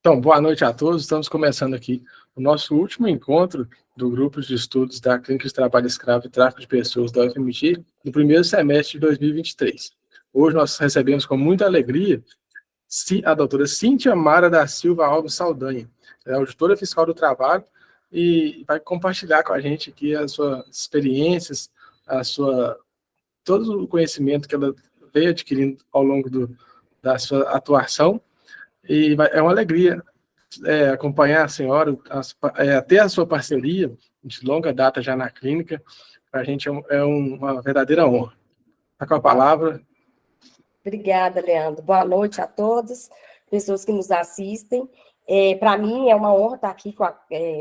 Então, boa noite a todos. Estamos começando aqui o nosso último encontro do Grupo de Estudos da Clínica de Trabalho Escravo e Tráfico de Pessoas da UFMG no primeiro semestre de 2023. Hoje nós recebemos com muita alegria a doutora Cíntia Mara da Silva Alves Saldanha, ela é auditora fiscal do trabalho e vai compartilhar com a gente aqui as suas experiências, todo o conhecimento que ela veio adquirindo ao longo da sua atuação. E é uma alegria acompanhar a senhora, ter a sua parceria de longa data já na clínica. Para a gente é uma verdadeira honra. Está com a palavra. Obrigada, Leandro. Boa noite a todos, pessoas que nos assistem. Para mim é uma honra estar aqui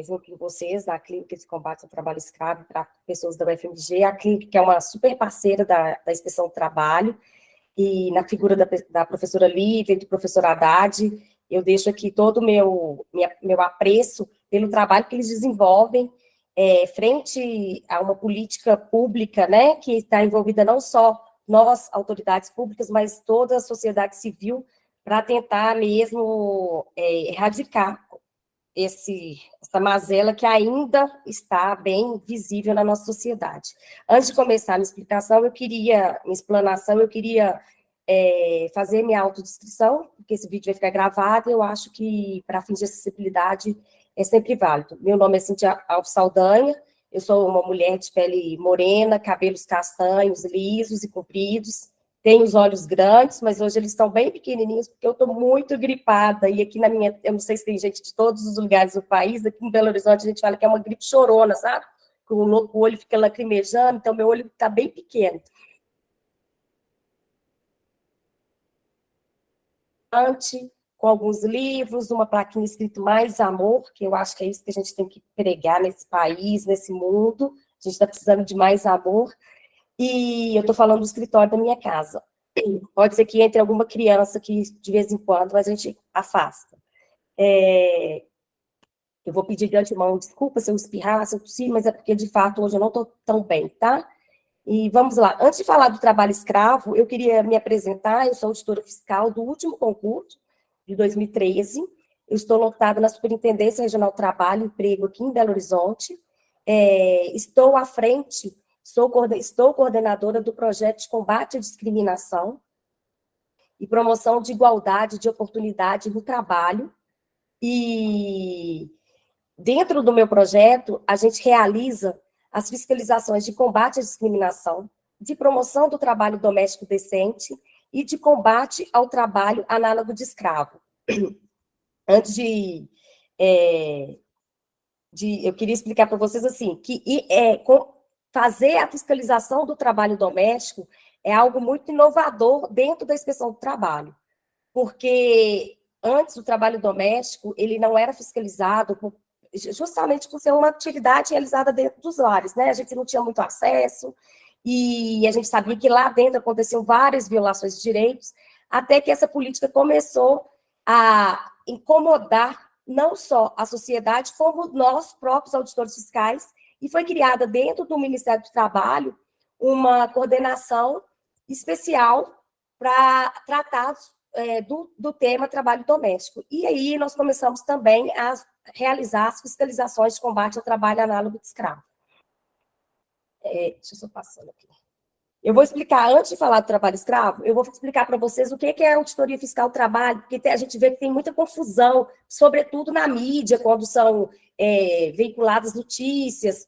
junto com vocês na Clínica de Combate ao Trabalho Escravo para pessoas da UFMG, a clínica que é uma super parceira da Inspeção do Trabalho, e na figura da professora Lívia e do professor Haddad, eu deixo aqui todo o meu apreço pelo trabalho que eles desenvolvem frente a uma política pública, né, que está envolvida não só nós, autoridades públicas, mas toda a sociedade civil, para tentar mesmo erradicar essa mazela que ainda está bem visível na nossa sociedade. Antes de começar a minha explanação, eu queria fazer minha autodescrição, porque esse vídeo vai ficar gravado, e eu acho que, para fins de acessibilidade, é sempre válido. Meu nome é Cíntia Alves Saldanha, eu sou uma mulher de pele morena, cabelos castanhos, lisos e compridos, tenho os olhos grandes, mas hoje eles estão bem pequenininhos, porque eu estou muito gripada, e aqui eu não sei se tem gente de todos os lugares do país, aqui em Belo Horizonte a gente fala que é uma gripe chorona, sabe? Que o olho fica lacrimejando, então meu olho está bem pequeno. Com alguns livros, uma plaquinha escrito Mais Amor, que eu acho que é isso que a gente tem que pregar nesse país, nesse mundo, a gente está precisando de mais amor. E eu estou falando do escritório da minha casa. Pode ser que entre alguma criança que, de vez em quando, a gente afasta. Eu vou pedir de antemão desculpa se eu espirrar, se eu tossir, mas é porque, de fato, hoje eu não estou tão bem, tá? E vamos lá. Antes de falar do trabalho escravo, eu queria me apresentar. Eu sou auditora fiscal do último concurso, de 2013. Eu estou lotada na Superintendência Regional do Trabalho e Emprego aqui em Belo Horizonte. Estou à frente... Estou coordenadora do projeto de combate à discriminação e promoção de igualdade de oportunidade no trabalho. E dentro do meu projeto, a gente realiza as fiscalizações de combate à discriminação, de promoção do trabalho doméstico decente e de combate ao trabalho análogo de escravo. Antes eu queria explicar para vocês assim, que fazer a fiscalização do trabalho doméstico é algo muito inovador dentro da inspeção do trabalho, porque antes o trabalho doméstico ele não era fiscalizado justamente por ser uma atividade realizada dentro dos lares, né? A gente não tinha muito acesso e a gente sabia que lá dentro aconteciam várias violações de direitos, até que essa política começou a incomodar não só a sociedade, como nós próprios auditores fiscais, e foi criada dentro do Ministério do Trabalho uma coordenação especial para tratar do tema trabalho doméstico. E aí nós começamos também a realizar as fiscalizações de combate ao trabalho análogo de escravo. Deixa eu só passando aqui. Eu vou explicar, antes de falar do trabalho escravo, eu vou explicar para vocês o que é a auditoria fiscal do trabalho, porque a gente vê que tem muita confusão, sobretudo na mídia, quando são veiculadas notícias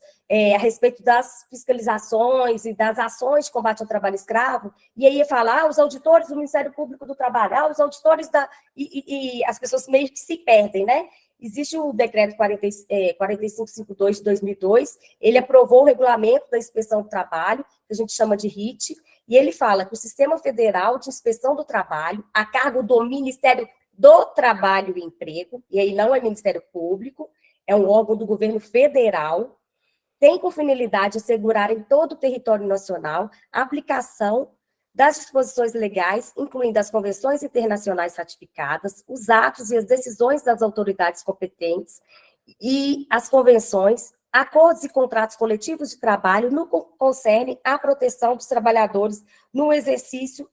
a respeito das fiscalizações e das ações de combate ao trabalho escravo, e aí fala, os auditores do Ministério Público do Trabalho, os auditores e as pessoas meio que se perdem, né? Existe o decreto 4552 de 2002, ele aprovou o regulamento da inspeção do trabalho, que a gente chama de RIT, e ele fala que o Sistema Federal de Inspeção do Trabalho, a cargo do Ministério do Trabalho e Emprego, e aí não é Ministério Público, é um órgão do governo federal, tem por finalidade assegurar em todo o território nacional a aplicação das disposições legais, incluindo as convenções internacionais ratificadas, os atos e as decisões das autoridades competentes e as convenções, acordos e contratos coletivos de trabalho no que concerne à proteção dos trabalhadores no exercício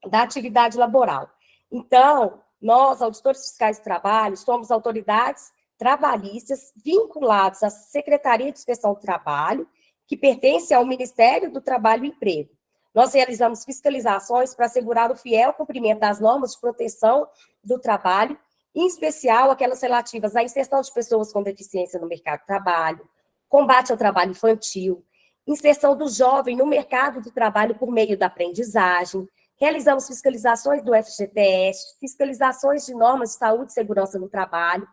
da atividade laboral. Então, nós, auditores fiscais de trabalho, somos autoridades trabalhistas vinculados à Secretaria de Inspeção do Trabalho, que pertence ao Ministério do Trabalho e Emprego. Nós realizamos fiscalizações para assegurar o fiel cumprimento das normas de proteção do trabalho, em especial aquelas relativas à inserção de pessoas com deficiência no mercado de trabalho, combate ao trabalho infantil, inserção do jovem no mercado de trabalho por meio da aprendizagem. Realizamos fiscalizações do FGTS, fiscalizações de normas de saúde e segurança no trabalho,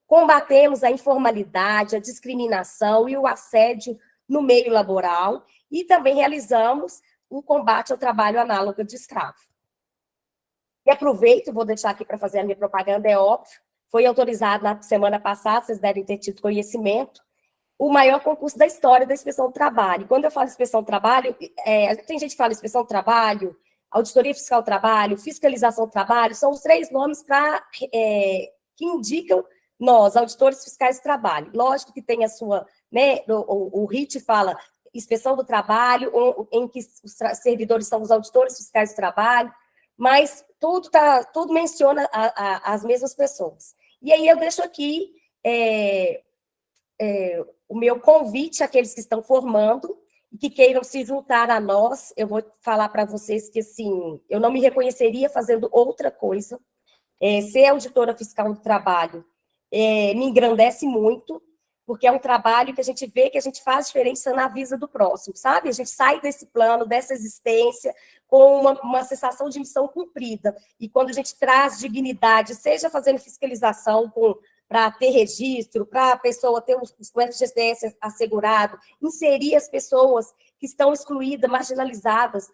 combatemos a informalidade, a discriminação e o assédio no meio laboral, e também realizamos o combate ao trabalho análogo de escravo. E aproveito, vou deixar aqui para fazer a minha propaganda, é óbvio, foi autorizado na semana passada, vocês devem ter tido conhecimento, o maior concurso da história da Inspeção do Trabalho. Quando eu falo Inspeção do Trabalho, tem gente que fala Inspeção do Trabalho, Auditoria Fiscal do Trabalho, Fiscalização do Trabalho, são os 3 nomes que indicam nós, auditores fiscais do trabalho. Lógico que tem a sua, né, o RIT fala Inspeção do Trabalho, em que os servidores são os auditores fiscais do trabalho, mas tudo menciona as mesmas pessoas. E aí eu deixo aqui o meu convite àqueles que estão formando e que queiram se juntar a nós. Eu vou falar para vocês que, assim, eu não me reconheceria fazendo outra coisa. Ser auditora fiscal do trabalho me engrandece muito, porque é um trabalho que a gente vê que a gente faz diferença na vida do próximo, sabe? A gente sai desse plano, dessa existência, com uma sensação de missão cumprida. E quando a gente traz dignidade, seja fazendo fiscalização para ter registro, para a pessoa ter o FGTS assegurado, inserir as pessoas que estão excluídas, marginalizadas,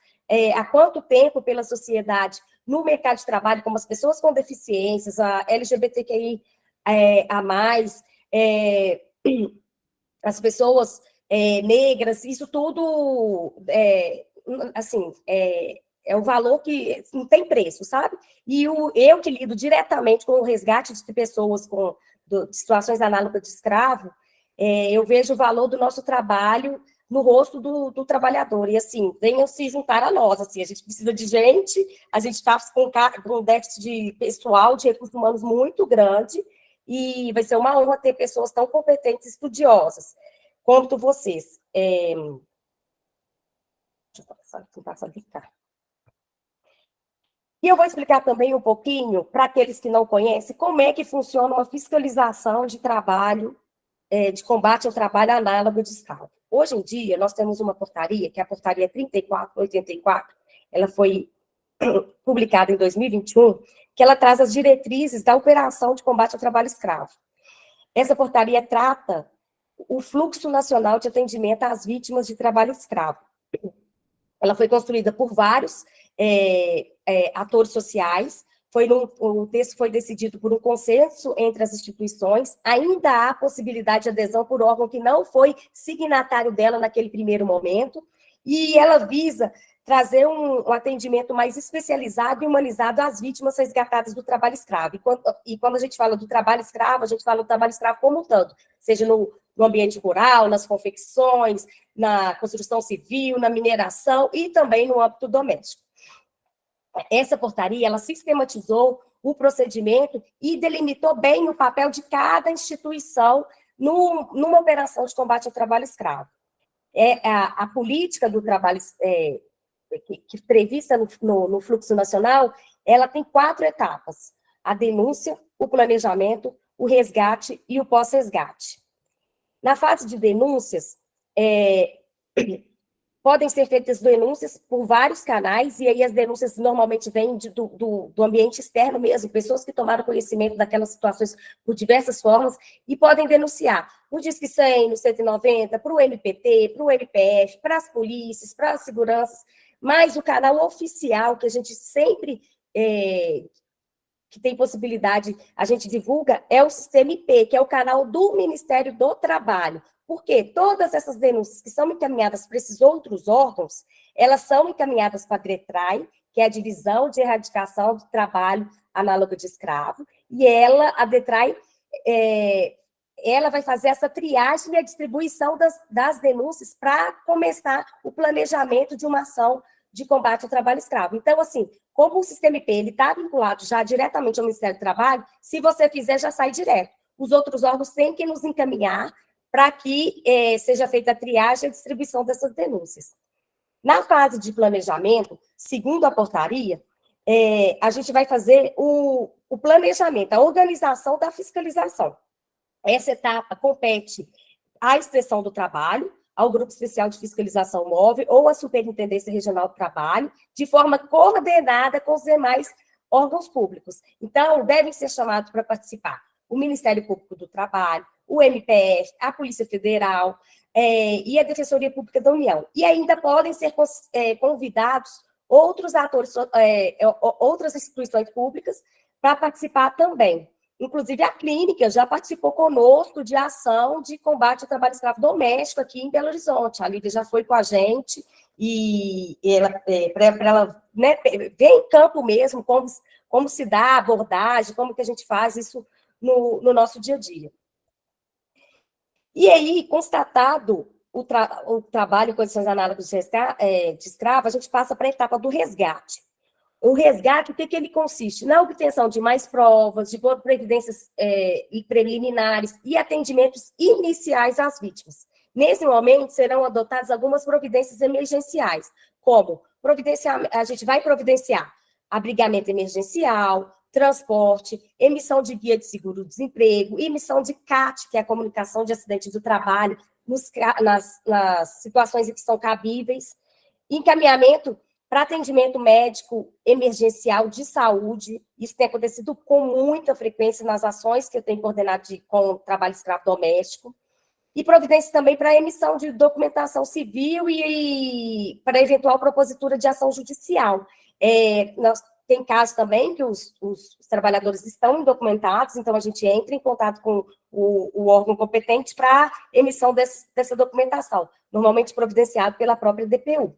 há quanto tempo pela sociedade no mercado de trabalho, como as pessoas com deficiências, a LGBTQI a mais, as pessoas negras, isso tudo, assim, é o valor que não tem preço, sabe? E eu que lido diretamente com o resgate de pessoas com de situações análogas de escravo, eu vejo o valor do nosso trabalho no rosto do trabalhador. E, assim, venham se juntar a nós. Assim, a gente precisa de gente, a gente está com um déficit de pessoal, de recursos humanos muito grande, e vai ser uma honra ter pessoas tão competentes e estudiosas quanto vocês. Deixa eu tentar cá. E eu vou explicar também um pouquinho, para aqueles que não conhecem, como é que funciona uma fiscalização de trabalho, de combate ao trabalho análogo de escravo. Hoje em dia, nós temos uma portaria, que é a portaria 3484, ela foi publicada em 2021, que ela traz as diretrizes da operação de combate ao trabalho escravo. Essa portaria trata o fluxo nacional de atendimento às vítimas de trabalho escravo. Ela foi construída por vários atores sociais, o texto foi decidido por um consenso entre as instituições, ainda há possibilidade de adesão por órgão que não foi signatário dela naquele primeiro momento, e ela visa trazer um atendimento mais especializado e humanizado às vítimas resgatadas do trabalho escravo. E quando a gente fala do trabalho escravo, a gente fala do trabalho escravo como um todo, seja no ambiente rural, nas confecções, na construção civil, na mineração e também no âmbito doméstico. Essa portaria, ela sistematizou o procedimento e delimitou bem o papel de cada instituição numa operação de combate ao trabalho escravo. A política do trabalho que prevista no fluxo nacional, ela tem 4 etapas: a denúncia, o planejamento, o resgate e o pós-resgate. Na fase de denúncias, podem ser feitas denúncias por vários canais, e aí as denúncias normalmente vêm do ambiente externo mesmo, pessoas que tomaram conhecimento daquelas situações por diversas formas, e podem denunciar no Disque 100, no 190, para o MPT, para o MPF, para as polícias, para as seguranças, mas o canal oficial, que a gente sempre, que tem possibilidade, a gente divulga, é o Sistema IP, que é o canal do Ministério do Trabalho. Porque todas essas denúncias que são encaminhadas para esses outros órgãos, elas são encaminhadas para a DETRAI, que é a Divisão de Erradicação do Trabalho Análogo de Escravo, e a DETRAI, ela vai fazer essa triagem e a distribuição das denúncias para começar o planejamento de uma ação de combate ao trabalho escravo. Então, assim, como o sistema IP está vinculado já diretamente ao Ministério do Trabalho, se você fizer, já sai direto. Os outros órgãos têm que nos encaminhar para que seja feita a triagem e a distribuição dessas denúncias. Na fase de planejamento, segundo a portaria, a gente vai fazer o planejamento, a organização da fiscalização. Essa etapa compete à Inspeção do Trabalho, ao Grupo Especial de Fiscalização Móvel ou à Superintendência Regional do Trabalho, de forma coordenada com os demais órgãos públicos. Então, devem ser chamados para participar o Ministério Público do Trabalho, o MPF, a Polícia Federal e a Defensoria Pública da União. E ainda podem ser convidados outros atores, outras instituições públicas para participar também. Inclusive, a clínica já participou conosco de ação de combate ao trabalho escravo doméstico aqui em Belo Horizonte. A Lívia já foi com a gente e para ela, né, ver em campo mesmo como se dá a abordagem, como que a gente faz isso no nosso dia a dia. E aí, constatado o trabalho em condições análogas de escravo, a gente passa para a etapa do resgate. O resgate, o que ele consiste? Na obtenção de mais provas, de providências preliminares e atendimentos iniciais às vítimas. Nesse momento, serão adotadas algumas providências emergenciais, como a gente vai providenciar abrigamento emergencial, transporte, emissão de guia de seguro-desemprego, emissão de CAT, que é a comunicação de acidente do trabalho, nas situações em que são cabíveis, encaminhamento para atendimento médico emergencial de saúde. Isso tem acontecido com muita frequência nas ações que eu tenho coordenado com o trabalho escravo doméstico, e providência também para emissão de documentação civil e para eventual propositura de ação judicial. Tem casos também que os trabalhadores estão indocumentados, então a gente entra em contato com o órgão competente para emissão dessa documentação, normalmente providenciado pela própria DPU.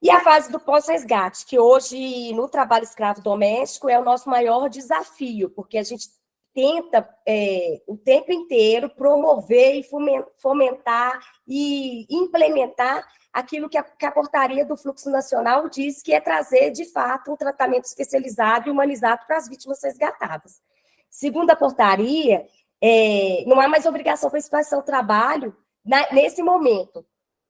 E a fase do pós-resgate, que hoje, no trabalho escravo doméstico, é o nosso maior desafio, porque a gente tenta, o tempo inteiro, promover e fomentar e implementar aquilo que a portaria do Fluxo Nacional diz que é trazer, de fato, um tratamento especializado e humanizado para as vítimas resgatadas. Segundo a portaria, não há mais obrigação para a Inspeção do Trabalho nesse momento,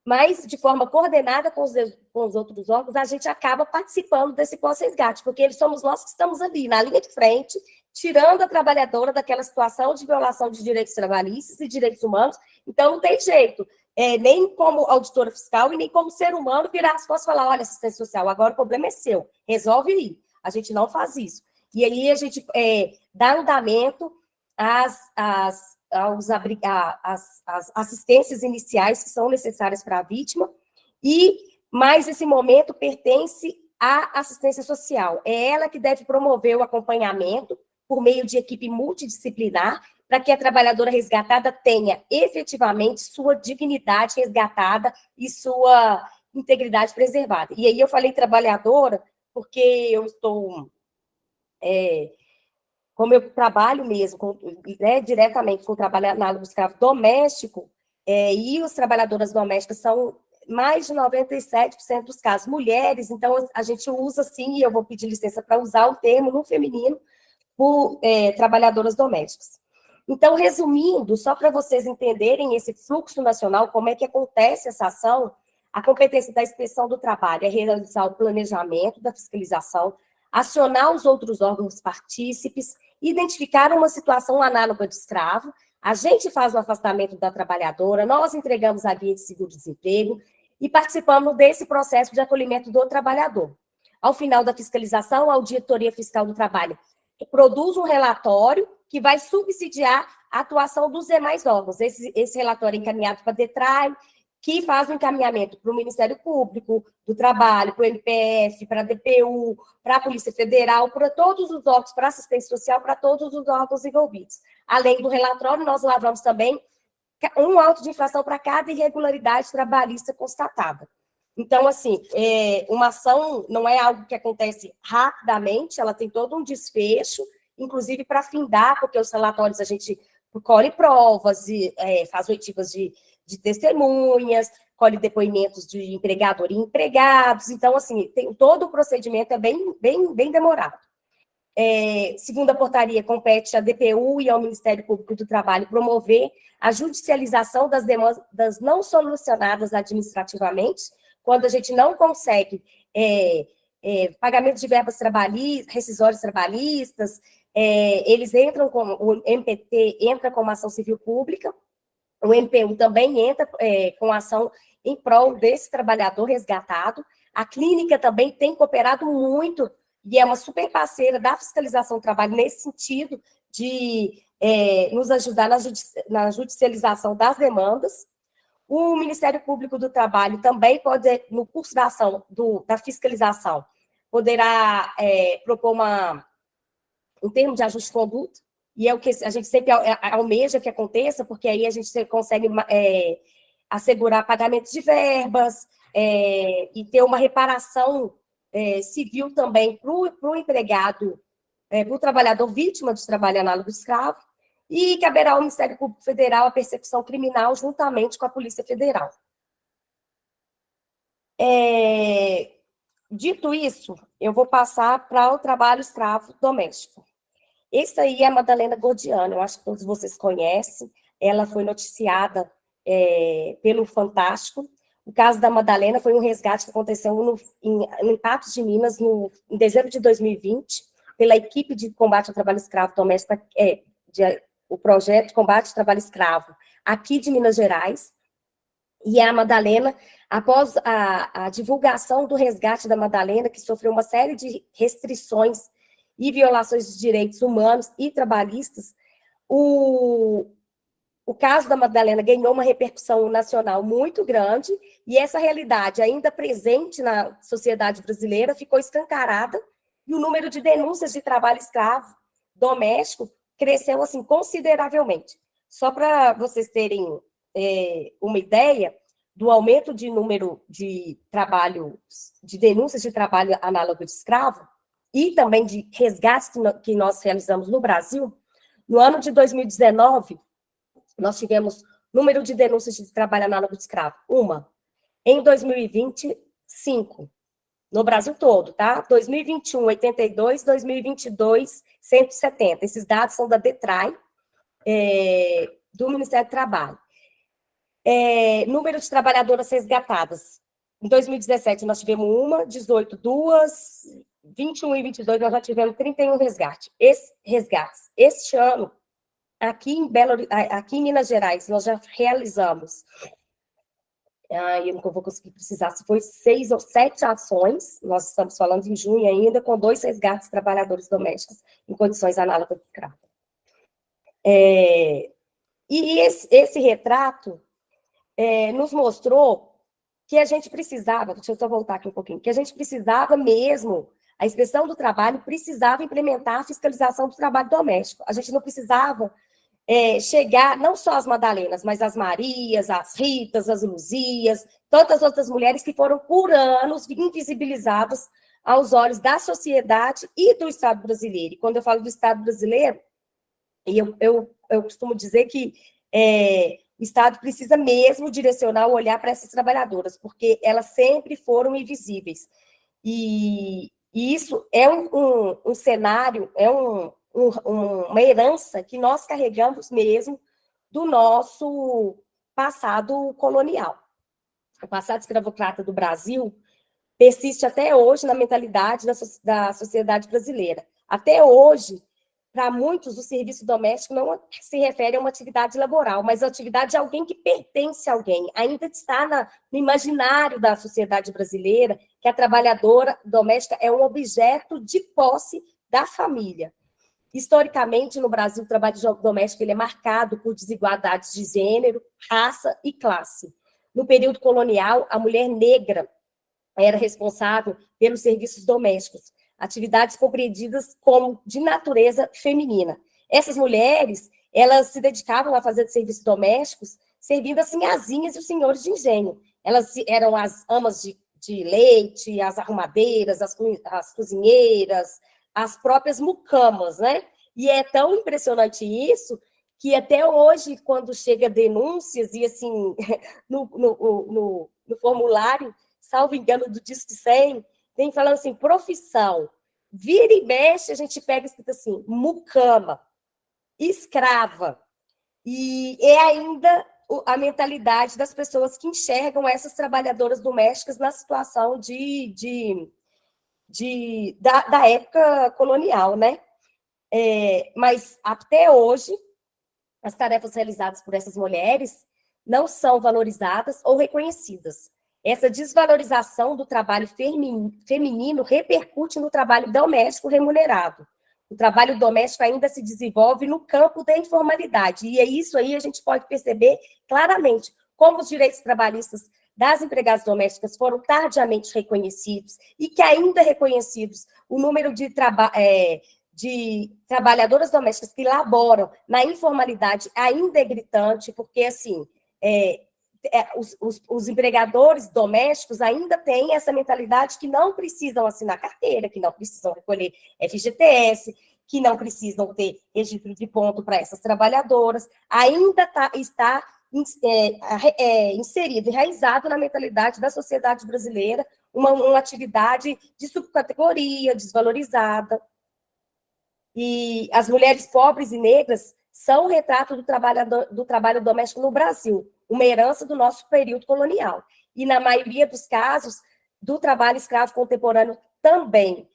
mas, de forma coordenada com os outros órgãos, a gente acaba participando desse pós-resgate, porque somos nós que estamos ali, na linha de frente, tirando a trabalhadora daquela situação de violação de direitos trabalhistas e direitos humanos. Então, não tem jeito, nem como auditora fiscal e nem como ser humano, virar as costas e falar, olha, assistência social, agora o problema é seu, resolve aí. A gente não faz isso. E aí a gente dá andamento às assistências iniciais que são necessárias para a vítima, mas esse momento pertence à assistência social. É ela que deve promover o acompanhamento por meio de equipe multidisciplinar, para que a trabalhadora resgatada tenha efetivamente sua dignidade resgatada e sua integridade preservada. E aí eu falei trabalhadora, porque eu estou... como eu trabalho mesmo diretamente com o trabalho análogo escravo doméstico, e as trabalhadoras domésticas são mais de 97% dos casos mulheres, então a gente usa, sim, e eu vou pedir licença para usar o termo no feminino, por trabalhadoras domésticas. Então, resumindo, só para vocês entenderem esse fluxo nacional, como é que acontece essa ação, a competência da Inspeção do Trabalho é realizar o planejamento da fiscalização, acionar os outros órgãos partícipes, identificar uma situação análoga de escravo, a gente faz o afastamento da trabalhadora, nós entregamos a guia de seguro-desemprego e participamos desse processo de acolhimento do trabalhador. Ao final da fiscalização, a Auditoria Fiscal do Trabalho produz um relatório que vai subsidiar a atuação dos demais órgãos. Esse relatório é encaminhado para a DETRAI, que faz o encaminhamento para o Ministério Público do Trabalho, para o MPF, para a DPU, para a Polícia Federal, para todos os órgãos, para a assistência social, para todos os órgãos envolvidos. Além do relatório, nós lavramos também um auto de infração para cada irregularidade trabalhista constatada. Então, assim, uma ação não é algo que acontece rapidamente, ela tem todo um desfecho, inclusive para findar, porque os relatórios a gente colhe provas, faz oitivas de testemunhas, colhe depoimentos de empregador e empregados, então, assim, todo o procedimento é bem demorado. Segundo a portaria, compete à DPU e ao Ministério Público do Trabalho promover a judicialização das demandas não solucionadas administrativamente, quando a gente não consegue pagamento de verbas trabalhistas, rescisórios trabalhistas, eles entram com, o MPT entra com uma ação civil pública, o MPU também entra com ação em prol desse trabalhador resgatado. A clínica também tem cooperado muito e é uma super parceira da fiscalização do trabalho nesse sentido de nos ajudar na judicialização das demandas. O Ministério Público do Trabalho também pode, no curso da ação da fiscalização, poderá propor um termo de ajuste de conduta, e é o que a gente sempre almeja que aconteça, porque aí a gente consegue assegurar pagamentos de verbas e ter uma reparação civil também para o empregado, para o trabalhador vítima de trabalho análogo de escravo, e caberá ao Ministério Público Federal a persecução criminal juntamente com a Polícia Federal. Dito isso, eu vou passar para o trabalho escravo doméstico. Esse aí é a Madalena Gordiano, eu acho que todos vocês conhecem, ela foi noticiada pelo Fantástico. O caso da Madalena foi um resgate que aconteceu em Patos de Minas, em dezembro de 2020, pela equipe de combate ao trabalho escravo doméstico, o projeto de combate ao trabalho escravo aqui de Minas Gerais. E a Madalena, após a divulgação do resgate da Madalena, que sofreu uma série de restrições e violações de direitos humanos e trabalhistas, o caso da Madalena ganhou uma repercussão nacional muito grande, e essa realidade ainda presente na sociedade brasileira ficou escancarada, e o número de denúncias de trabalho escravo doméstico cresceu, assim, consideravelmente. Só para vocês terem uma ideia do aumento de número de denúncias de trabalho análogo de escravo, e também de resgates que nós realizamos no Brasil, no ano de 2019, nós tivemos número de denúncias de trabalho análogo de escravo, uma. Em 2020, 5. No Brasil todo, tá? 2021, 82, 2022, 170. Esses dados são da DETRAI, do Ministério do Trabalho. Número de trabalhadoras resgatadas. Em 2017, nós tivemos uma, 18, 2, 21 e 22, nós já tivemos 31 resgates. Este ano, aqui em Minas Gerais, nós já realizamos, eu não vou conseguir precisar se foi 6 ou 7 ações, nós estamos falando em junho ainda, com 2 resgates de trabalhadores domésticos em condições análogas de escravo. E esse retrato nos mostrou que a gente precisava, deixa eu só voltar aqui um pouquinho, que a gente precisava mesmo, a Inspeção do Trabalho precisava implementar a fiscalização do trabalho doméstico. A gente não precisava chegar, não só as Madalenas, mas as Marias, as Ritas, as Luzias, tantas outras mulheres que foram por anos invisibilizadas aos olhos da sociedade e do Estado brasileiro. E quando eu falo do Estado brasileiro, eu costumo dizer que o Estado precisa mesmo direcionar o olhar para essas trabalhadoras, porque elas sempre foram invisíveis. E isso é um cenário, uma herança que nós carregamos mesmo do nosso passado colonial. O passado escravocrata do Brasil persiste até hoje na mentalidade da sociedade brasileira. Até hoje, para muitos, o serviço doméstico não se refere a uma atividade laboral, mas a atividade de alguém que pertence a alguém. Ainda está no imaginário da sociedade brasileira que a trabalhadora doméstica é um objeto de posse da família. Historicamente, no Brasil, o trabalho doméstico ele é marcado por desigualdades de gênero, raça e classe. No período colonial, a mulher negra era responsável pelos serviços domésticos, atividades compreendidas como de natureza feminina. Essas mulheres, elas se dedicavam a fazer serviços domésticos, servindo as sinhazinhas e os senhores de engenho. Elas eram as amas de leite, as arrumadeiras, as cozinheiras, as próprias mucamas, né? E é tão impressionante isso que até hoje, quando chega denúncias, e assim, no formulário, salvo engano, do Disque 100, vem falando assim, profissão. Vira e mexe, a gente pega escrito assim, mucama, escrava. E é ainda a mentalidade das pessoas que enxergam essas trabalhadoras domésticas na situação da época colonial, né? Mas até hoje, as tarefas realizadas por essas mulheres não são valorizadas ou reconhecidas. Essa desvalorização do trabalho feminino repercute no trabalho doméstico remunerado. O trabalho doméstico ainda se desenvolve no campo da informalidade, e é isso aí a gente pode perceber claramente como os direitos trabalhistas das empregadas domésticas foram tardiamente reconhecidos, e que ainda reconhecidos o número de trabalhadoras domésticas que laboram na informalidade ainda é gritante, porque, assim, os empregadores domésticos ainda têm essa mentalidade que não precisam assinar carteira, que não precisam recolher FGTS, que não precisam ter registro de ponto para essas trabalhadoras, ainda está inserido, enraizado na mentalidade da sociedade brasileira, uma atividade de subcategoria, desvalorizada. E as mulheres pobres e negras são o retrato do trabalho doméstico no Brasil, uma herança do nosso período colonial. E, na maioria dos casos, do trabalho escravo contemporâneo também.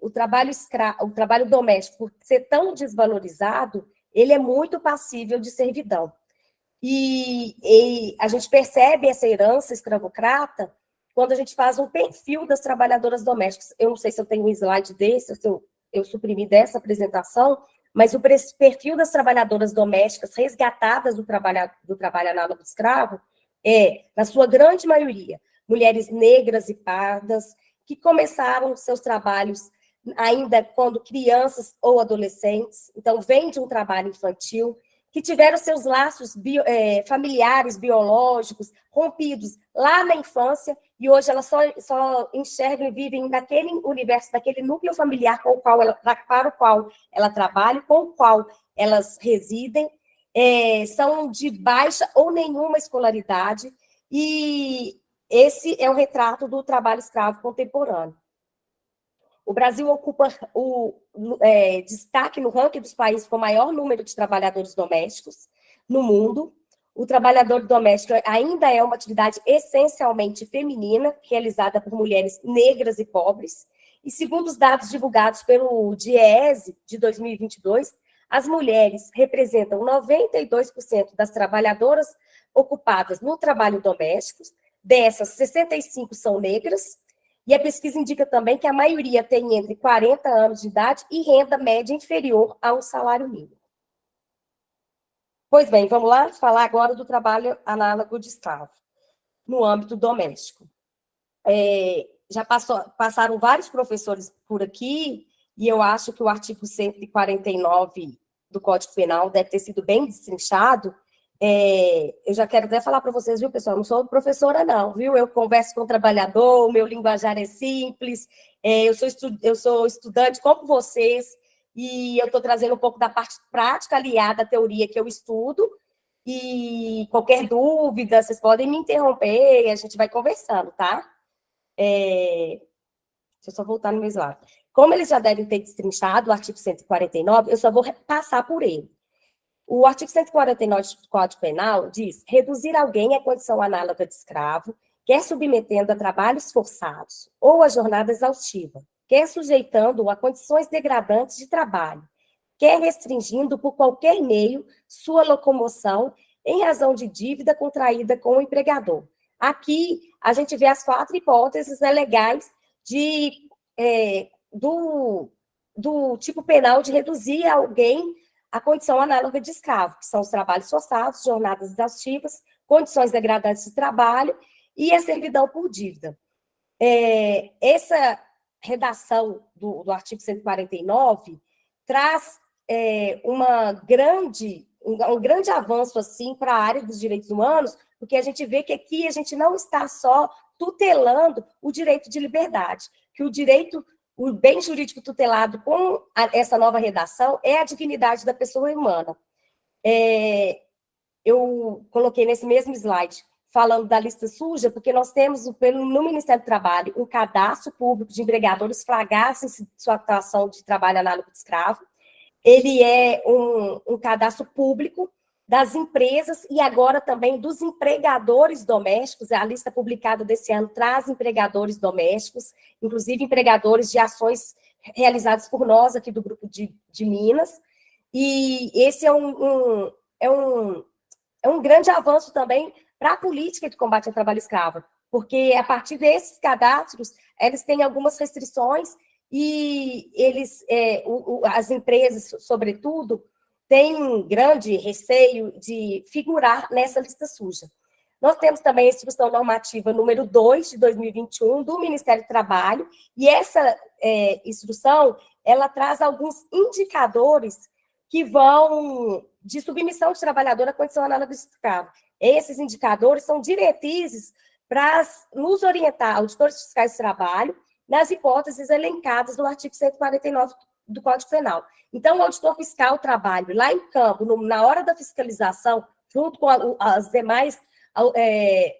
O trabalho doméstico, por ser tão desvalorizado, ele é muito passível de servidão. E a gente percebe essa herança escravocrata quando a gente faz um perfil das trabalhadoras domésticas. Eu não sei se eu tenho um slide desse, se eu suprimi dessa apresentação, mas o perfil das trabalhadoras domésticas resgatadas do trabalho análogo escravo na sua grande maioria, mulheres negras e pardas, que começaram seus trabalhos ainda quando crianças ou adolescentes, então vem de um trabalho infantil, que tiveram seus laços familiares, biológicos, rompidos lá na infância, e hoje elas só enxergam e vivem naquele universo, naquele núcleo familiar para o qual ela trabalha, com o qual elas residem, são de baixa ou nenhuma escolaridade, e esse é o retrato do trabalho escravo contemporâneo. O Brasil ocupa destaque no ranking dos países com maior número de trabalhadores domésticos no mundo. O trabalhador doméstico ainda é uma atividade essencialmente feminina, realizada por mulheres negras e pobres. E, segundo os dados divulgados pelo DIEESE de 2022, as mulheres representam 92% das trabalhadoras ocupadas no trabalho doméstico. Dessas, 65% são negras. E a pesquisa indica também que a maioria tem entre 40 anos de idade e renda média inferior a um salário mínimo. Pois bem, vamos lá falar agora do trabalho análogo de escravo, no âmbito doméstico. Já passaram vários professores por aqui, e eu acho que o artigo 149 do Código Penal deve ter sido bem destrinchado. Eu já quero até falar para vocês, viu, pessoal, não sou professora não, viu, eu converso com o trabalhador, o meu linguajar é simples, eu sou estudante como vocês, e eu estou trazendo um pouco da parte prática aliada à teoria que eu estudo, e qualquer dúvida, vocês podem me interromper, a gente vai conversando, tá? Deixa eu só voltar no meu slide. Como eles já devem ter destrinchado o artigo 149, eu só vou passar por ele. O artigo 149 do Código Penal diz: reduzir alguém à condição análoga de escravo, quer submetendo a trabalhos forçados ou a jornada exaustiva, quer sujeitando-o a condições degradantes de trabalho, quer restringindo por qualquer meio sua locomoção em razão de dívida contraída com o empregador. Aqui, a gente vê as 4 hipóteses legais do tipo penal de reduzir alguém a condição análoga de escravo, que são os trabalhos forçados, jornadas exaustivas, condições degradantes de trabalho e a servidão por dívida. Essa redação do artigo 149 traz um grande avanço assim, para a área dos direitos humanos, porque a gente vê que aqui a gente não está só tutelando o direito de liberdade, que o bem jurídico tutelado com essa nova redação é a dignidade da pessoa humana. eu coloquei nesse mesmo slide, falando da lista suja, porque nós temos, no Ministério do Trabalho, um cadastro público de empregadores flagrados em sua atuação de trabalho análogo de escravo. Ele é um cadastro público das empresas e agora também dos empregadores domésticos. A lista publicada desse ano traz empregadores domésticos, inclusive empregadores de ações realizadas por nós aqui do Grupo de Minas. E esse é um grande avanço também para a política de combate ao trabalho escravo, porque a partir desses cadastros, eles têm algumas restrições e as empresas, sobretudo, têm um grande receio de figurar nessa lista suja. Nós temos também a Instrução Normativa número 2, de 2021, do Ministério do Trabalho, e essa instrução, ela traz alguns indicadores que vão de submissão de trabalhador à condição análoga de escravo. Esses indicadores são diretrizes para nos orientar, auditores fiscais de trabalho, nas hipóteses elencadas no artigo 149 do Código Penal. Então, o auditor fiscal do trabalho, lá em campo, na hora da fiscalização, junto com as demais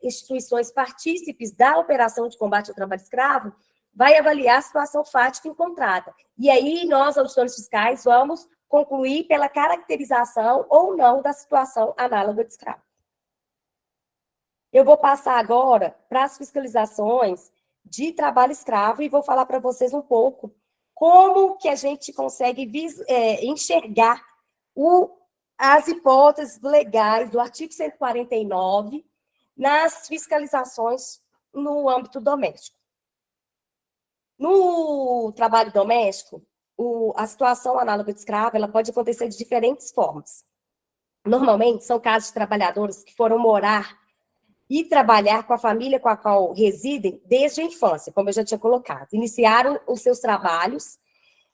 instituições partícipes da operação de combate ao trabalho escravo, vai avaliar a situação fática encontrada. E aí, nós, auditores fiscais, vamos concluir pela caracterização ou não da situação análoga de escravo. Eu vou passar agora para as fiscalizações de trabalho escravo e vou falar para vocês um pouco como que a gente consegue enxergar as hipóteses legais do artigo 149 nas fiscalizações no âmbito doméstico. No trabalho doméstico, a situação análoga de escravo ela pode acontecer de diferentes formas. Normalmente, são casos de trabalhadores que foram morar e trabalhar com a família com a qual residem desde a infância, como eu já tinha colocado. Iniciaram os seus trabalhos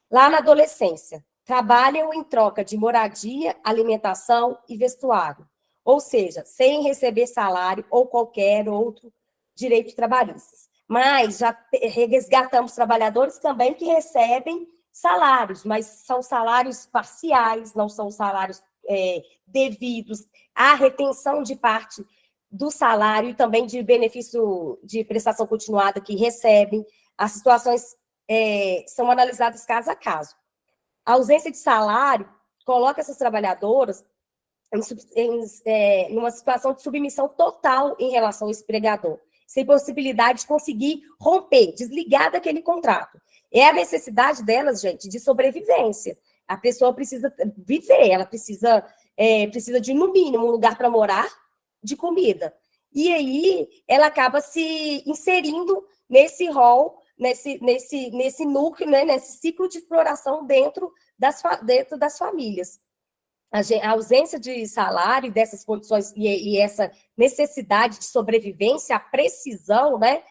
lá na adolescência. Trabalham em troca de moradia, alimentação e vestuário. Ou seja, sem receber salário ou qualquer outro direito trabalhista. Mas já resgatamos trabalhadores também que recebem salários, mas são salários parciais, não são salários devidos. Há retenção de parte do salário e também de benefício de prestação continuada que recebem. As situações são analisadas caso a caso. A ausência de salário coloca essas trabalhadoras numa situação de submissão total em relação ao empregador, sem possibilidade de conseguir romper, desligar daquele contrato. É a necessidade delas, gente, de sobrevivência. A pessoa precisa viver, ela precisa de, no mínimo, um lugar para morar, de comida. E aí, ela acaba se inserindo nesse rol, nesse núcleo, né, nesse ciclo de exploração dentro das famílias. A ausência de salário, dessas condições e essa necessidade de sobrevivência, a precisão, né,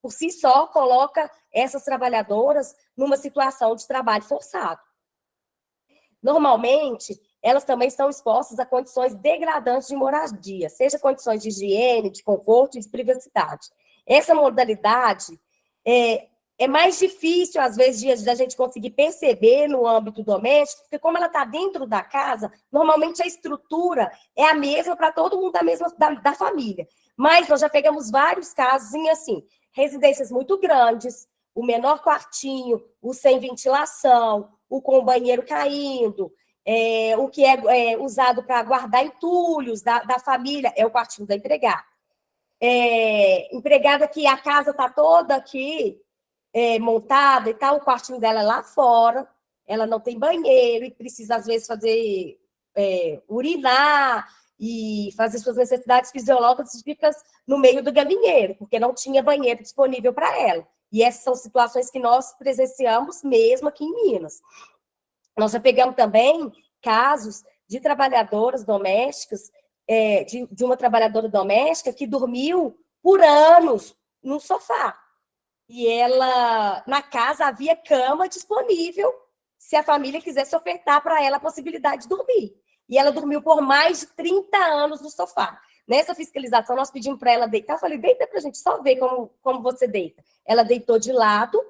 por si só, coloca essas trabalhadoras numa situação de trabalho forçado. Normalmente, elas também estão expostas a condições degradantes de moradia, seja condições de higiene, de conforto e de privacidade. Essa modalidade é mais difícil, às vezes, da gente conseguir perceber no âmbito doméstico, porque como ela está dentro da casa, normalmente a estrutura é a mesma para todo mundo da família. Mas nós já pegamos vários casos assim, residências muito grandes, o menor quartinho, o sem ventilação, o com o banheiro caindo, o que é usado para guardar entulhos da família, é o quartinho da empregada. Empregada que a casa está toda aqui, montada e tal, o quartinho dela é lá fora, ela não tem banheiro e precisa, às vezes, fazer urinar e fazer suas necessidades fisiológicas no meio do galinheiro, porque não tinha banheiro disponível para ela. E essas são situações que nós presenciamos mesmo aqui em Minas. Nós já pegamos também casos de trabalhadoras domésticas, de uma trabalhadora doméstica que dormiu por anos no sofá. E ela, na casa, havia cama disponível se a família quisesse ofertar para ela a possibilidade de dormir. E ela dormiu por mais de 30 anos no sofá. Nessa fiscalização, nós pedimos para ela deitar. Eu falei, deita para a gente só ver como você deita. Ela deitou de lado,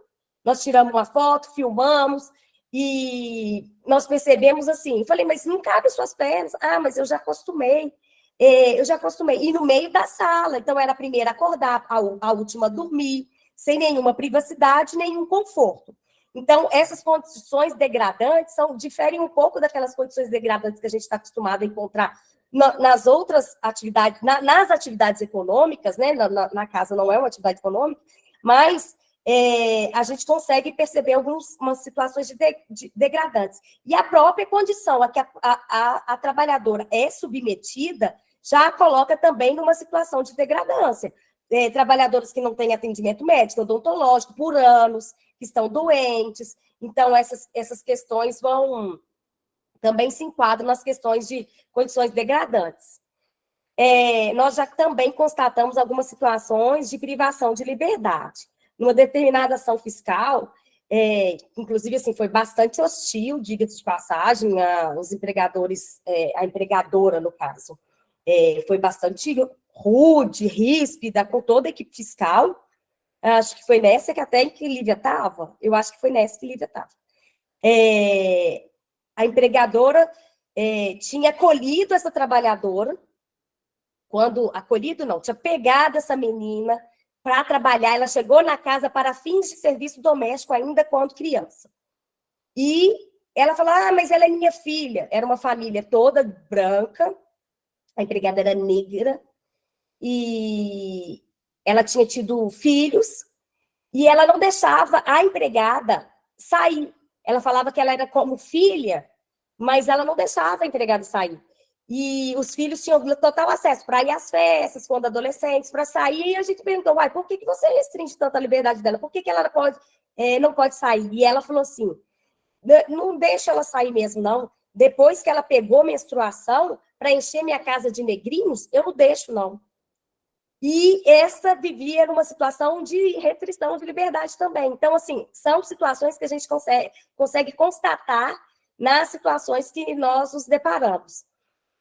nós tiramos uma foto, filmamos, e nós percebemos assim, eu falei, mas não cabe suas pernas. Ah, mas eu já acostumei. E no meio da sala, então era a primeira a acordar, a última a dormir, sem nenhuma privacidade, nenhum conforto. Então, essas condições degradantes diferem um pouco daquelas condições degradantes que a gente está acostumado a encontrar nas outras atividades, nas atividades econômicas, né? Na casa não é uma atividade econômica, mas a gente consegue perceber algumas situações de degradantes. E a própria condição a que a trabalhadora é submetida já coloca também numa situação de degradância. Trabalhadoras que não têm atendimento médico, odontológico, por anos, que estão doentes. Então, essas questões também se enquadram nas questões de condições degradantes. Nós já também constatamos algumas situações de privação de liberdade. Numa determinada ação fiscal, inclusive, assim, foi bastante hostil, diga-se de passagem, os empregadores, a empregadora, no caso, foi bastante rude, ríspida, com toda a equipe fiscal. Acho que foi nessa que até que Lívia estava. Eu acho que foi nessa que Lívia estava. A empregadora tinha acolhido essa trabalhadora, tinha pegado essa menina para trabalhar, ela chegou na casa para fins de serviço doméstico ainda quando criança. E ela falou, mas ela é minha filha. Era uma família toda branca, a empregada era negra, e ela tinha tido filhos, e ela não deixava a empregada sair. Ela falava que ela era como filha, mas ela não deixava a empregada sair. E os filhos tinham total acesso para ir às festas, quando adolescentes, para sair, e a gente perguntou, por que você restringe tanto a liberdade dela? Por que ela não pode sair? E ela falou assim, não deixa ela sair mesmo, não. Depois que ela pegou menstruação, para encher minha casa de negrinhos, eu não deixo, não. E essa vivia numa situação de restrição de liberdade também. Então, assim, são situações que a gente consegue constatar nas situações que nós nos deparamos.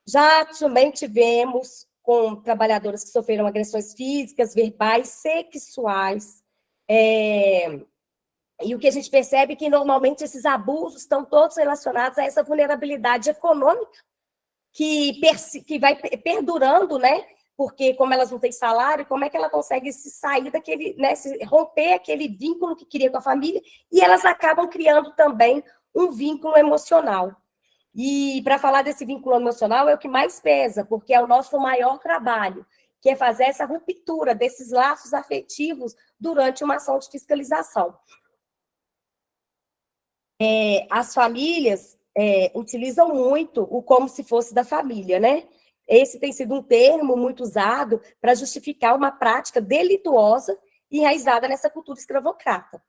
Já também tivemos com trabalhadoras que sofreram agressões físicas, verbais, sexuais. E o que a gente percebe é que, normalmente, esses abusos estão todos relacionados a essa vulnerabilidade econômica que vai perdurando, né? Porque, como elas não têm salário, como é que ela consegue se sair daquele, né, romper aquele vínculo que queria com a família, e elas acabam criando também um vínculo emocional. E, para falar desse vínculo emocional, é o que mais pesa, porque é o nosso maior trabalho, que é fazer essa ruptura desses laços afetivos durante uma ação de fiscalização. As famílias utilizam muito o como se fosse da família, né? Esse tem sido um termo muito usado para justificar uma prática delituosa enraizada nessa cultura escravocrata.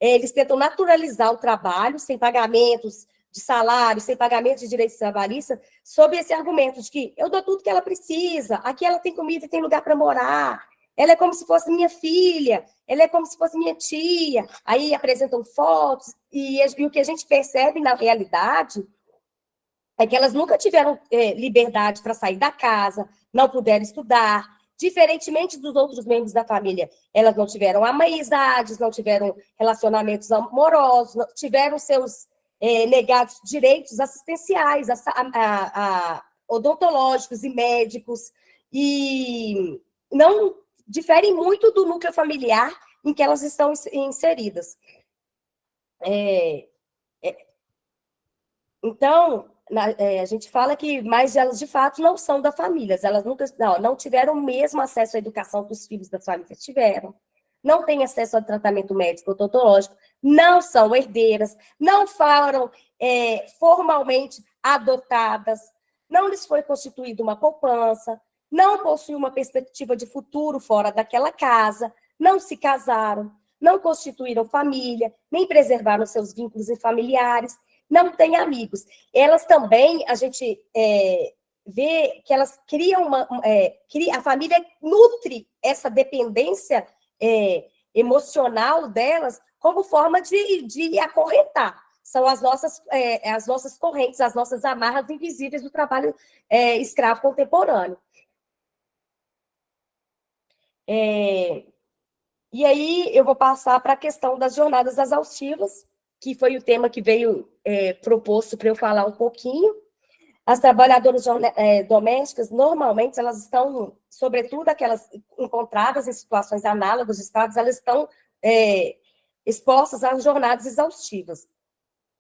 Eles tentam naturalizar o trabalho sem pagamentos de salário, sem pagamento de direitos trabalhistas, sob esse argumento de que eu dou tudo que ela precisa, aqui ela tem comida e tem lugar para morar, ela é como se fosse minha filha, ela é como se fosse minha tia. Aí apresentam fotos, e o que a gente percebe na realidade é que elas nunca tiveram liberdade para sair da casa, não puderam estudar. Diferentemente dos outros membros da família, elas não tiveram amizades, não tiveram relacionamentos amorosos, não tiveram seus negados direitos assistenciais, odontológicos e médicos, e não diferem muito do núcleo familiar em que elas estão inseridas. Então, a gente fala que, mas elas, de fato, não são da família, elas nunca não tiveram o mesmo acesso à educação que os filhos das famílias tiveram, não têm acesso ao tratamento médico odontológico, não são herdeiras, não foram formalmente adotadas, não lhes foi constituída uma poupança, não possuem uma perspectiva de futuro fora daquela casa, não se casaram, não constituíram família, nem preservaram seus vínculos familiares, não têm amigos. Elas também, a gente vê que elas criam a família nutre essa dependência emocional delas como forma de acorrentar. São as nossas correntes, as nossas amarras invisíveis do trabalho escravo contemporâneo. E aí eu vou passar para a questão das jornadas exaustivas, que foi o tema que veio proposto para eu falar um pouquinho. As trabalhadoras domésticas, normalmente, elas estão, sobretudo aquelas encontradas em situações análogas de estados, elas estão expostas a jornadas exaustivas.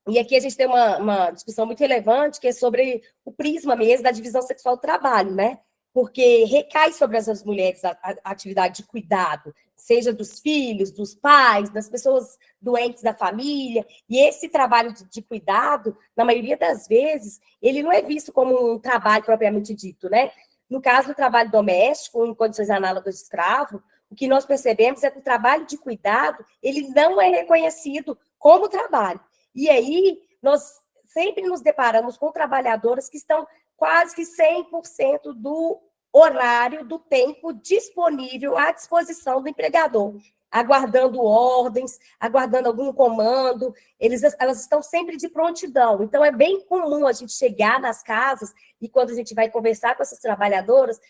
E aqui a gente tem uma discussão muito relevante, que é sobre o prisma mesmo da divisão sexual do trabalho, né? Porque recai sobre as mulheres a atividade de cuidado, seja dos filhos, dos pais, das pessoas doentes da família, e esse trabalho de cuidado, na maioria das vezes, ele não é visto como um trabalho propriamente dito, né? No caso do trabalho doméstico, em condições análogas de escravo, o que nós percebemos é que o trabalho de cuidado, ele não é reconhecido como trabalho. E aí, nós sempre nos deparamos com trabalhadoras que estão quase que 100% do horário, do tempo disponível à disposição do empregador, aguardando ordens, aguardando algum comando, elas estão sempre de prontidão. Então, é bem comum a gente chegar nas casas e quando a gente vai conversar com essas trabalhadoras,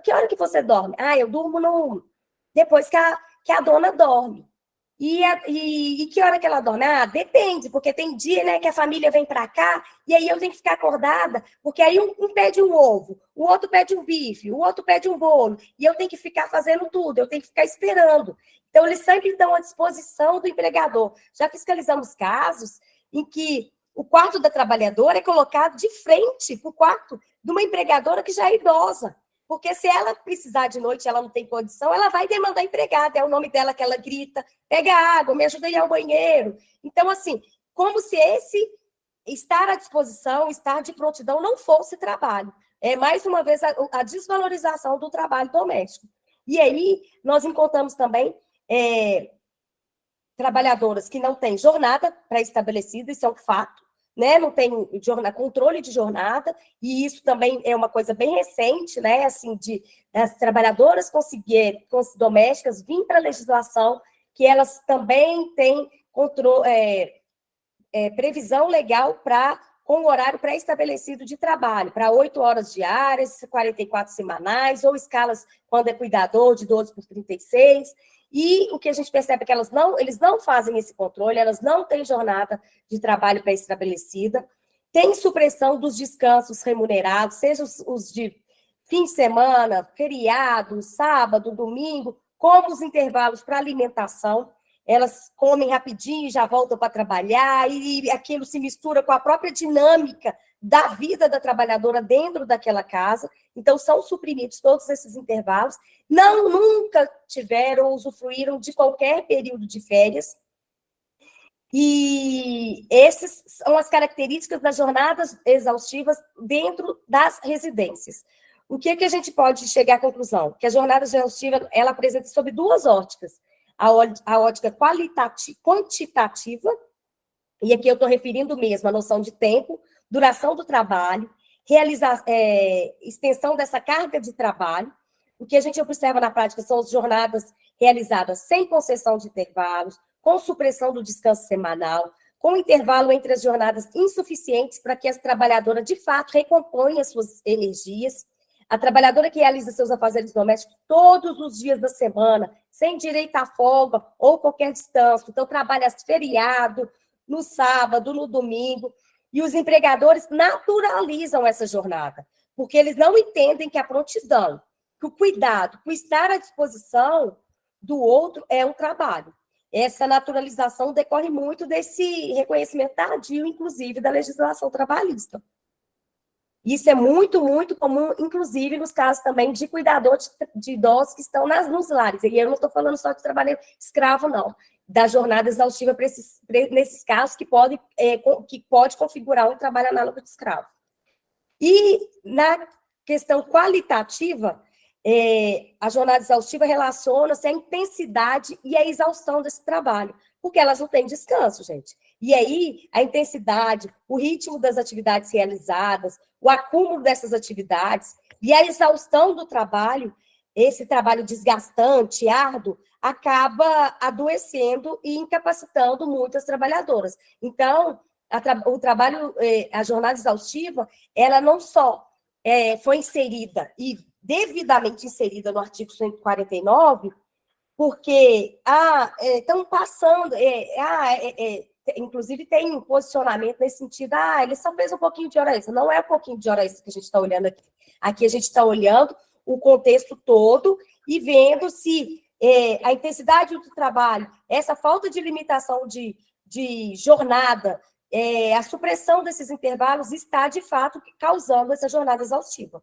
que hora que você dorme? Eu durmo depois que a dona dorme. E que hora que ela dorme? Depende, porque tem dia, né, que a família vem para cá, e aí eu tenho que ficar acordada, porque aí um pede um ovo, o outro pede um bife, o outro pede um bolo, e eu tenho que ficar fazendo tudo, eu tenho que ficar esperando. Então, eles sempre estão à disposição do empregador. Já fiscalizamos casos em que o quarto da trabalhadora é colocado de frente para o quarto de uma empregadora que já é idosa. Porque se ela precisar de noite, ela não tem condição, ela vai demandar empregada, é o nome dela que ela grita, pega água, me ajuda a ir ao banheiro. Então, assim, como se esse estar à disposição, estar de prontidão não fosse trabalho. É, mais uma vez, a desvalorização do trabalho doméstico. E aí, nós encontramos também trabalhadoras que não têm jornada pré-estabelecida, isso é um fato, né? Não tem controle de jornada, e isso também é uma coisa bem recente, né? Assim, das trabalhadoras domésticas vir para a legislação, que elas também têm previsão legal com o horário pré-estabelecido de trabalho, para 8 horas diárias, 44 semanais, ou escalas, quando é cuidador, de 12 por 36. E o que a gente percebe é que eles não fazem esse controle, elas não têm jornada de trabalho pré-estabelecida, tem supressão dos descansos remunerados, seja os de fim de semana, feriado, sábado, domingo, como os intervalos para alimentação. Elas comem rapidinho, já voltam para trabalhar, e aquilo se mistura com a própria dinâmica da vida da trabalhadora dentro daquela casa. Então, são suprimidos todos esses intervalos. Nunca tiveram ou usufruíram de qualquer período de férias. E essas são as características das jornadas exaustivas dentro das residências. O que a gente pode chegar à conclusão? Que a jornada exaustiva, ela apresenta sobre duas óticas. A ótica quantitativa, e aqui eu estou referindo mesmo a noção de tempo, duração do trabalho, extensão dessa carga de trabalho. O que a gente observa na prática são as jornadas realizadas sem concessão de intervalos, com supressão do descanso semanal, com intervalo entre as jornadas insuficientes para que a trabalhadora, de fato, recomponha as suas energias. A trabalhadora que realiza seus afazeres domésticos todos os dias da semana, sem direito à folga ou qualquer descanso. Então, trabalha feriado, no sábado, no domingo. E os empregadores naturalizam essa jornada, porque eles não entendem que a prontidão, que o cuidado, que o estar à disposição do outro é um trabalho. Essa naturalização decorre muito desse reconhecimento tardio, inclusive, da legislação trabalhista. Isso é muito, muito comum, inclusive nos casos também de cuidador de idosos que estão nos lares. E eu não estou falando só de trabalho escravo, não. Da jornada exaustiva nesses casos que pode configurar um trabalho análogo de escravo. E na questão qualitativa, a jornada exaustiva relaciona-se à intensidade e à exaustão desse trabalho, porque elas não têm descanso, gente. E aí, a intensidade, o ritmo das atividades realizadas, o acúmulo dessas atividades e a exaustão do trabalho, esse trabalho desgastante, árduo, acaba adoecendo e incapacitando muitas trabalhadoras. Então, a jornada exaustiva, ela não só foi inserida e devidamente inserida no artigo 149, porque estão passando, inclusive tem um posicionamento nesse sentido, ele só fez um pouquinho de hora extra. Não é um pouquinho de hora extra que a gente está olhando aqui. Aqui a gente está olhando o contexto todo e vendo se a intensidade do trabalho, essa falta de limitação de jornada, a supressão desses intervalos está, de fato, causando essa jornada exaustiva.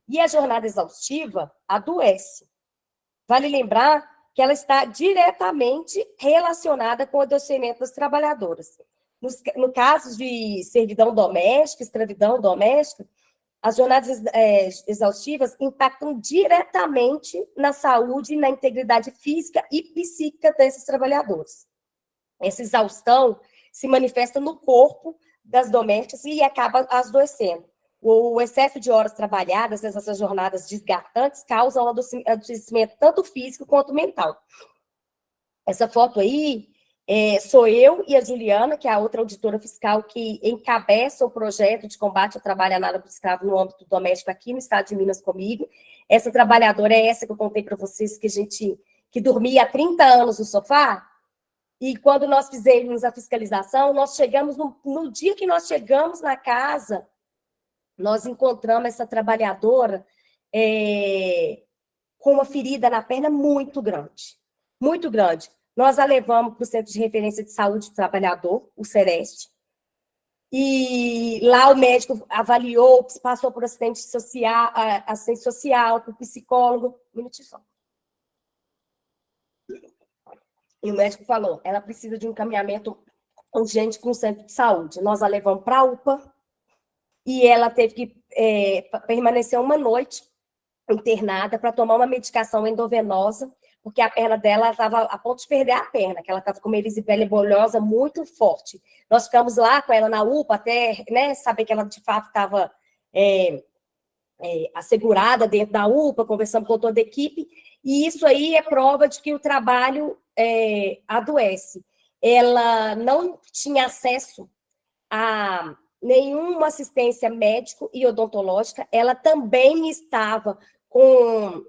E a jornada exaustiva adoece. Vale lembrar que ela está diretamente relacionada com o adoecimento das trabalhadoras. No caso de servidão doméstica, escravidão doméstica, as jornadas exaustivas impactam diretamente na saúde e na integridade física e psíquica desses trabalhadores. Essa exaustão se manifesta no corpo das domésticas e acaba adoecendo. O excesso de horas trabalhadas, essas jornadas desgastantes, causam adoecimento tanto físico quanto mental. Essa foto aí sou eu e a Juliana, que é a outra auditora fiscal que encabeça o projeto de combate ao trabalho análogo escravo no âmbito doméstico aqui no estado de Minas comigo. Essa trabalhadora é essa que eu contei para vocês, que dormia há 30 anos no sofá. E quando nós fizemos a fiscalização, nós chegamos, no dia que nós chegamos na casa, nós encontramos essa trabalhadora com uma ferida na perna muito grande, muito grande. Nós a levamos para o Centro de Referência de Saúde do Trabalhador, o Sereste, e lá o médico avaliou, passou por assistente social, por psicólogo, um minutinho só. E o médico falou, ela precisa de um encaminhamento urgente para um centro de saúde. Nós a levamos para a UPA, e ela teve que permanecer uma noite internada para tomar uma medicação endovenosa, porque a perna dela estava a ponto de perder a perna, que ela estava com uma erisipela bolhosa muito forte. Nós ficamos lá com ela na UPA até saber que ela, de fato, estava assegurada dentro da UPA, conversando com toda a equipe, e isso aí é prova de que o trabalho adoece. Ela não tinha acesso a nenhuma assistência médico e odontológica, ela também estava com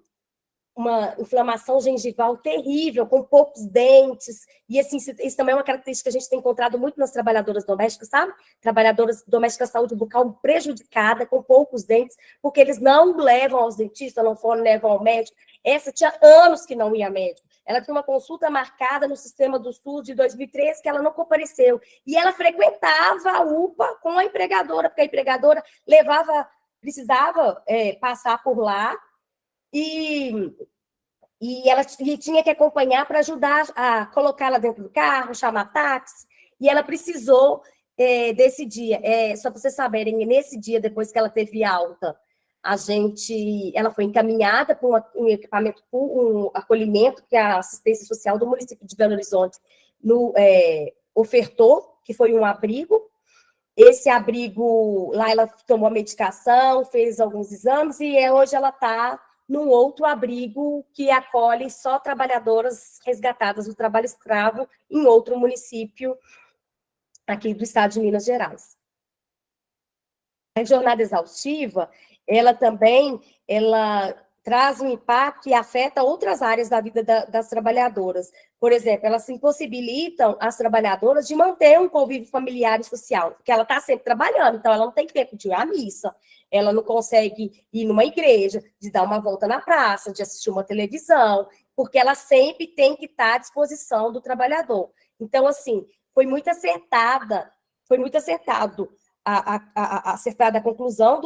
uma inflamação gengival terrível, com poucos dentes, e assim, isso também é uma característica que a gente tem encontrado muito nas trabalhadoras domésticas, sabe? Trabalhadoras domésticas, saúde bucal prejudicada, com poucos dentes, porque eles não levam aos dentistas, não levam ao médico. Essa tinha anos que não ia médico. Ela tinha uma consulta marcada no sistema do SUS de 2013 que ela não compareceu. E ela frequentava a UPA com a empregadora, porque a empregadora precisava passar por lá e ela tinha que acompanhar para ajudar a colocá-la dentro do carro, chamar táxi. E ela precisou desse dia. Só para vocês saberem, nesse dia, depois que ela teve alta, ela foi encaminhada para um equipamento, um acolhimento que a assistência social do município de Belo Horizonte ofertou, que foi um abrigo. Esse abrigo, lá ela tomou a medicação, fez alguns exames, e hoje ela está num outro abrigo que acolhe só trabalhadoras resgatadas do trabalho escravo em outro município aqui do estado de Minas Gerais. A jornada exaustiva, ela também traz um impacto e afeta outras áreas da vida das trabalhadoras. Por exemplo, elas impossibilitam as trabalhadoras de manter um convívio familiar e social, porque ela está sempre trabalhando, então ela não tem tempo de ir à missa, ela não consegue ir numa igreja, de dar uma volta na praça, de assistir uma televisão, porque ela sempre tem que estar à disposição do trabalhador. Então, assim, foi muito acertado acertada a conclusão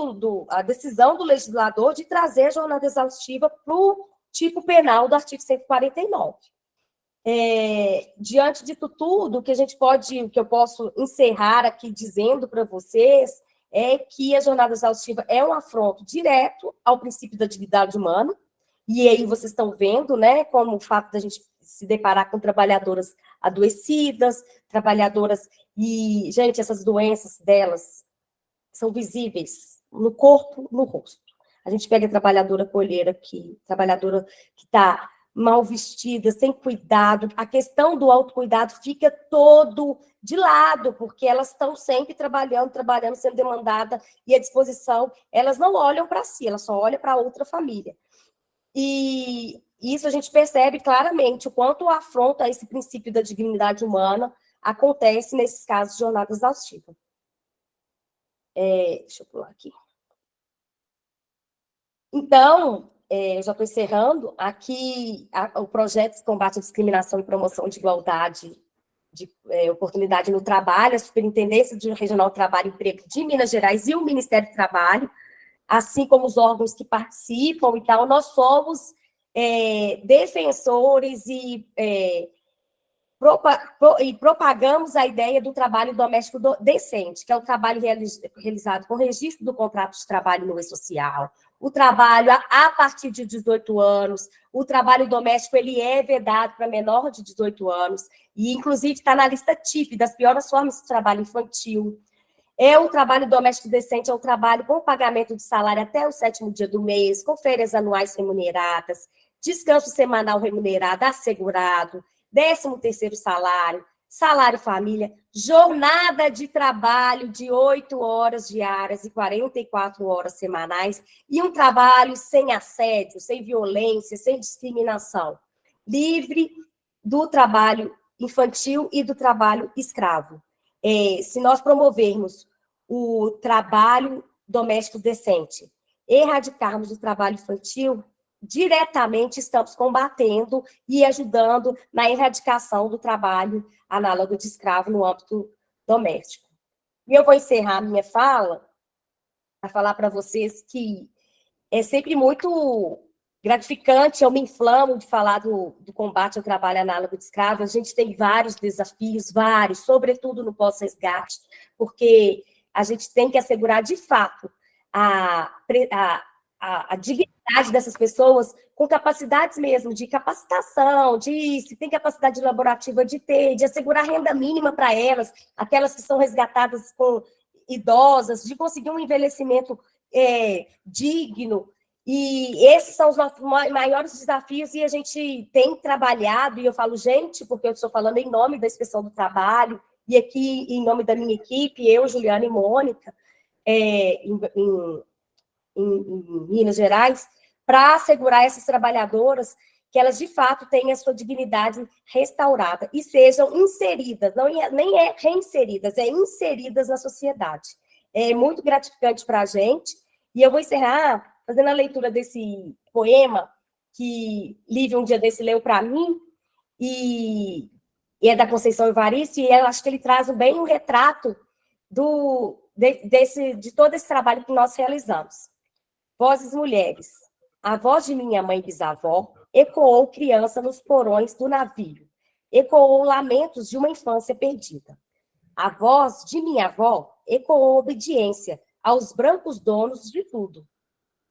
a decisão do legislador de trazer a jornada exaustiva para o tipo penal do artigo 149. Diante de tudo, que eu posso encerrar aqui dizendo para vocês é que a jornada exaustiva é um afronto direto ao princípio da dignidade humana, e aí vocês estão vendo, como o fato da gente se deparar com trabalhadoras adoecidas, trabalhadoras, e, gente, essas doenças delas são visíveis no corpo, no rosto. A gente pega a trabalhadora colheira aqui, trabalhadora que está mal vestida, sem cuidado, a questão do autocuidado fica todo de lado, porque elas estão sempre trabalhando, sendo demandada, e à disposição, elas não olham para si, elas só olham para outra família. E isso a gente percebe claramente o quanto a afronta a esse princípio da dignidade humana acontece nesses casos de jornada exaustiva. Deixa eu pular aqui. Então, já estou encerrando, aqui o projeto de combate à discriminação e promoção de igualdade de oportunidade no trabalho, a Superintendência Regional do Trabalho e Emprego de Minas Gerais e o Ministério do Trabalho, assim como os órgãos que participam e tal, nós somos defensores e propagamos a ideia do trabalho doméstico decente, que é o trabalho realizado com registro do contrato de trabalho no E-Social, o trabalho a partir de 18 anos, o trabalho doméstico ele é vedado para menor de 18 anos, e inclusive está na lista TIP, das piores formas de trabalho infantil. O trabalho doméstico decente é o trabalho com pagamento de salário até o 7º dia do mês, com férias anuais remuneradas, descanso semanal remunerado assegurado, 13º salário, salário família, jornada de trabalho de 8 horas diárias e 44 horas semanais, e um trabalho sem assédio, sem violência, sem discriminação, livre do trabalho infantil e do trabalho escravo. Se nós promovermos o trabalho doméstico decente, erradicarmos o trabalho infantil, diretamente estamos combatendo e ajudando na erradicação do trabalho análogo de escravo no âmbito doméstico. E eu vou encerrar minha fala para falar para vocês que é sempre muito gratificante, eu me inflamo de falar do combate ao trabalho análogo de escravo. A gente tem vários desafios, sobretudo no pós-resgate, porque a gente tem que assegurar, de fato, a dignidade dessas pessoas com capacidades mesmo de capacitação, se tem capacidade laborativa de assegurar renda mínima para elas, aquelas que são resgatadas com idosas, de conseguir um envelhecimento digno. E esses são os nossos maiores desafios, e a gente tem trabalhado, e eu falo gente, porque eu estou falando em nome da Inspeção do Trabalho, e aqui em nome da minha equipe, eu, Juliana e Mônica, em Minas Gerais, para assegurar essas trabalhadoras que elas, de fato, tenham a sua dignidade restaurada e sejam inseridas, nem reinseridas, inseridas na sociedade. É muito gratificante para a gente, e eu vou encerrar fazendo a leitura desse poema que Lívia um dia desse leu para mim, e é da Conceição Evaristo, e eu acho que ele traz bem um retrato de todo esse trabalho que nós realizamos. Vozes mulheres. A voz de minha mãe bisavó ecoou criança nos porões do navio, ecoou lamentos de uma infância perdida. A voz de minha avó ecoou obediência aos brancos donos de tudo.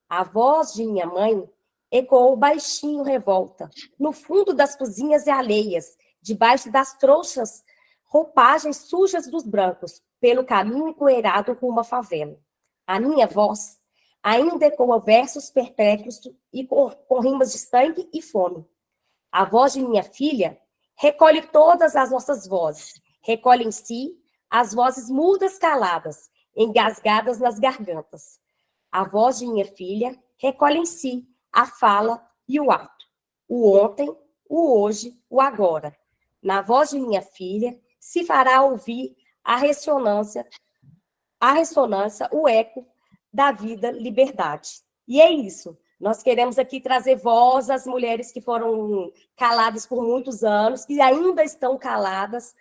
A voz de minha mãe ecoou baixinho revolta, no fundo das cozinhas alheias, debaixo das trouxas roupagens sujas dos brancos, pelo caminho empoeirado rumo à favela. A minha voz ainda ecoa versos perpétuos e com rimas de sangue e fome. A voz de minha filha recolhe todas as nossas vozes, recolhe em si as vozes mudas caladas, engasgadas nas gargantas. A voz de minha filha recolhe em si a fala e o ato, o ontem, o hoje, o agora. Na voz de minha filha se fará ouvir a ressonância, o eco da vida, liberdade. E é isso. Nós queremos aqui trazer voz às mulheres que foram caladas por muitos anos, que ainda estão caladas,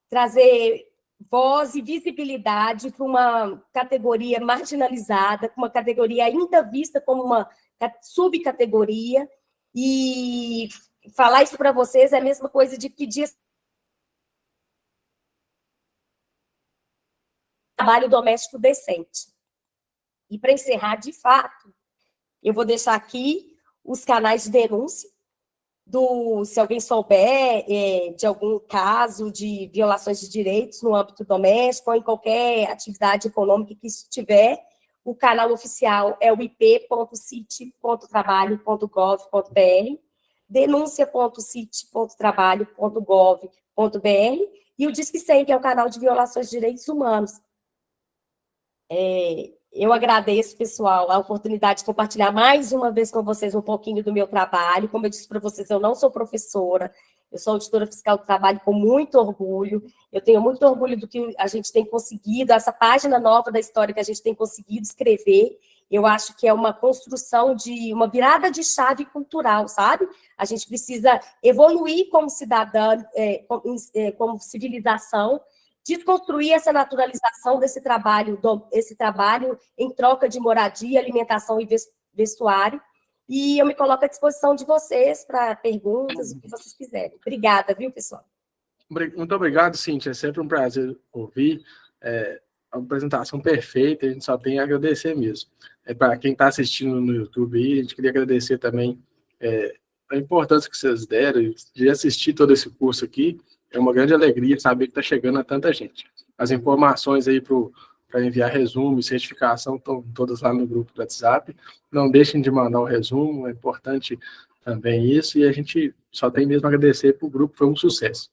trazer voz e visibilidade para uma categoria marginalizada, uma categoria ainda vista como uma subcategoria, e falar isso para vocês é a mesma coisa de pedir trabalho doméstico decente. E para encerrar, de fato, eu vou deixar aqui os canais de denúncia, se alguém souber de algum caso de violações de direitos no âmbito doméstico ou em qualquer atividade econômica que estiver, o canal oficial é o ip.cit.trabalho.gov.br, denúncia.cit.trabalho.gov.br, e o Disque 100, que é o canal de violações de direitos humanos. Eu agradeço, pessoal, a oportunidade de compartilhar mais uma vez com vocês um pouquinho do meu trabalho. Como eu disse para vocês, eu não sou professora, eu sou auditora fiscal do trabalho com muito orgulho. Eu tenho muito orgulho do que a gente tem conseguido, essa página nova da história que a gente tem conseguido escrever. Eu acho que é uma construção de uma virada de chave cultural, sabe? A gente precisa evoluir como cidadã, como civilização, desconstruir essa naturalização desse trabalho, esse trabalho em troca de moradia, alimentação e vestuário. E eu me coloco à disposição de vocês para perguntas, o que vocês quiserem. Obrigada, viu, pessoal? Muito obrigado, Cíntia. É sempre um prazer ouvir. A apresentação perfeita, a gente só tem a agradecer mesmo. Para quem está assistindo no YouTube aí, a gente queria agradecer também a importância que vocês deram de assistir todo esse curso aqui. É uma grande alegria saber que está chegando a tanta gente. As informações aí para enviar resumo e certificação estão todas lá no grupo do WhatsApp. Não deixem de mandar o resumo, é importante também isso, e a gente só tem mesmo a agradecer para o grupo, foi um sucesso.